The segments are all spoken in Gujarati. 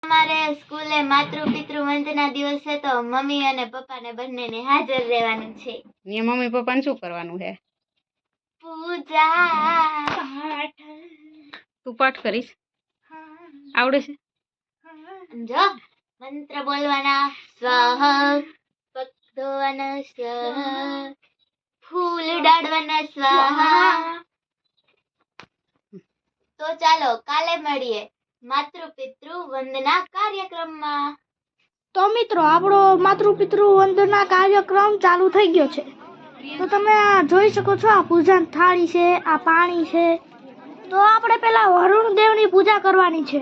અમારે સ્કૂલે માતૃ પિતૃ વંદના દિવસે તો મમ્મી અને પપ્પાને બંનેને હાજર રહેવાનું છે. ને મમ્મી પપ્પાને શું કરવાનું છે? પૂજા પાઠ. તું પાઠ કરીશ? આવડે છે? જો મંત્ર બોલવાના, સ્વાહા, પગ ધોવાના, સ્વાહા, ફૂલ ઉડાડવાના, સ્વાહા. તો ચાલો કાલે મળીએ માતૃ પિતૃ વંદના કાર્યક્રમમાં. તો મિત્રો, આપણો માતૃ પિતૃ વંદના કાર્યક્રમ ચાલુ થઈ ગયો છે. તો તમે આ જોઈ શકો છો, આ પૂજા થાળી છે, આ પાણી છે. તો આપણે પહેલા વરુણ દેવની પૂજા કરવાની છે.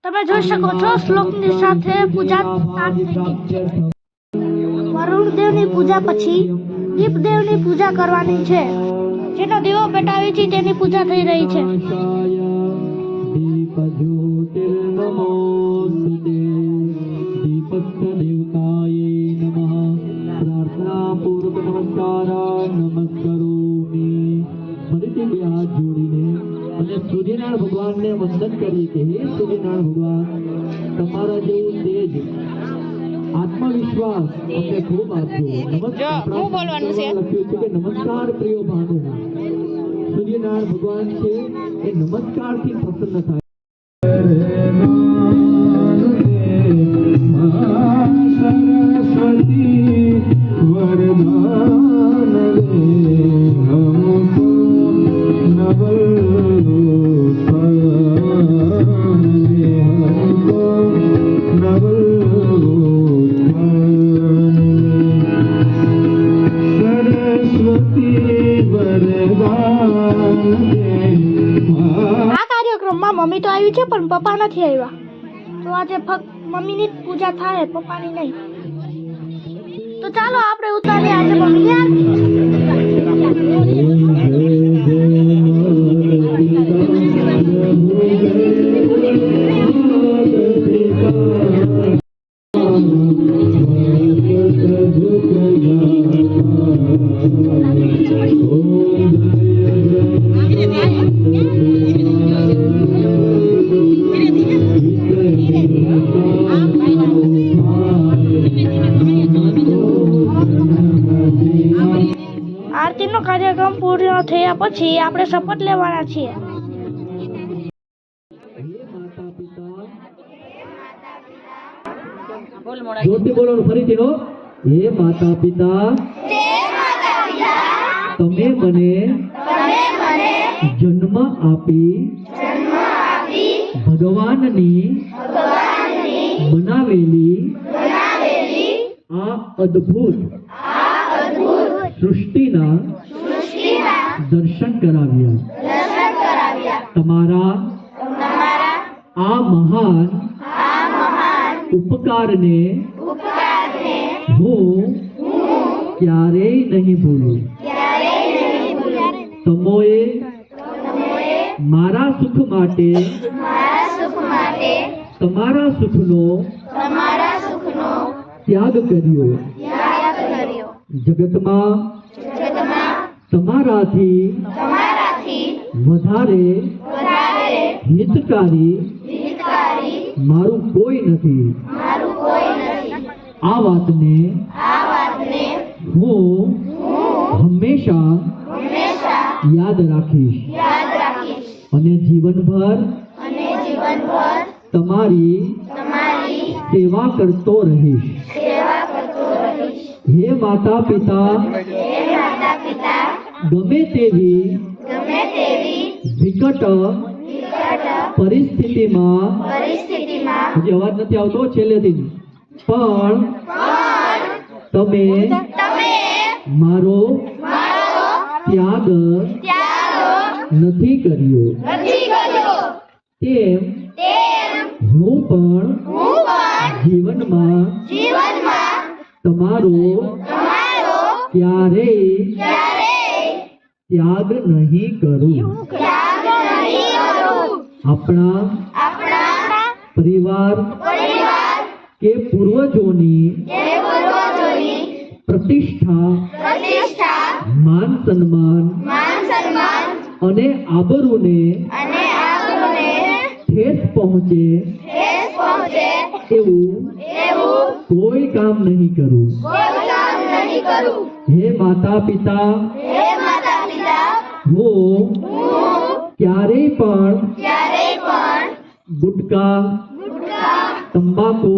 તમે જોઈ શકો છો શ્લોકની સાથે પૂજા સ્ટાર્ટ થઈ ગઈ છે. વરુણ દેવની પૂજા પછી દીપદેવની પૂજા કરવાની છે. જેનો દીવો પેટાવી છે તેની પૂજા થઈ રહી છે. સૂર્યનારાયણ ભગવાનને વંદન કરીએ કે હે સૂર્યનારાયણ ભગવાન, તમારા જેવું તેજ આત્મવિશ્વાસ અમને ખૂબ આપજો. નમસ્કાર લખ્યું છે કે નમસ્કાર પ્રિય ભાનુ. સૂર્યનારાયણ ભગવાન છે એ નમસ્કારથી પ્રસન્ન થાય. મમ્મી તો આવી છે પણ પપ્પા નથી આવ્યા. તો આજે ફક્ત મમ્મીની જ પૂજા થાય, પપ્પાની નહીં. તો ચાલો આપણે ઉતારીએ આજે મમ્મીની આરતી. આરતીનો કાર્યક્રમ પૂર્ણ થયા પછી આપણે શપથ લેવાના છીએ. જોરથી બોલો ફરીથી નો. હે માતા પિતા, તમે મને જન્મ આપી ભગવાનની બનાવેલી આ અદ્ભુત સૃષ્ટિના દર્શન કરાવ્યા. તમારા આ મહાન ઉપકારને હું ક્યારેય નહીં ભૂલું. તમોએ મારા સુખ માટે તમારા સુખનો ત્યાગ કર્યો. જગતમાં તમારાથી વધારે હિતકારી મારું કોઈ નથી. આ વાતને હું હંમેશા યાદ રાખીશ અને જીવનભર તમારી સેવા કરતો રહીશ. હે માતા પિતા, ગમે તેવી વિકટ પરિસ્થિતિમાં, હજી અવાજ નથી આવતો છેલ્લેથી, પણ તમે મારો ત્યાગ નથી કર્યો. તેમ હું પણ જીવનમાં તમારો ક્યારેય ત્યાગ નહીં કરું. આપણા પરિવાર કે પૂર્વજોની પ્રતિષ્ઠા, માન સન્માન અને આબરૂને ઠેસ પહોંચે એવું કોઈ કામ નહીં કરું હે માતા પિતા હું ક્યારેય પણ ગુટકા તંબાકુ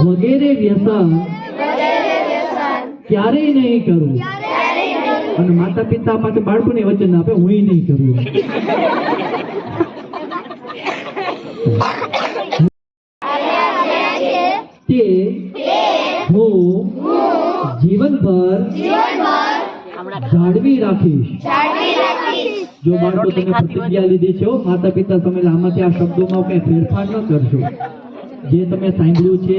વગેરે વ્યસન ક્યારેય નહીં કરું અને માતા પિતા પાસે બાળકોને વચન આપે હું નહીં કરું તે હું જીવનભર જાળવી રાખીશ જો બાળકો તમે પ્રતિજ્ઞા લીધી છે માતા પિતા તમે આમાંથી આ શબ્દોમાં કઈ ફેરફાર ન કરશો જે તમે સાંભળ્યું છે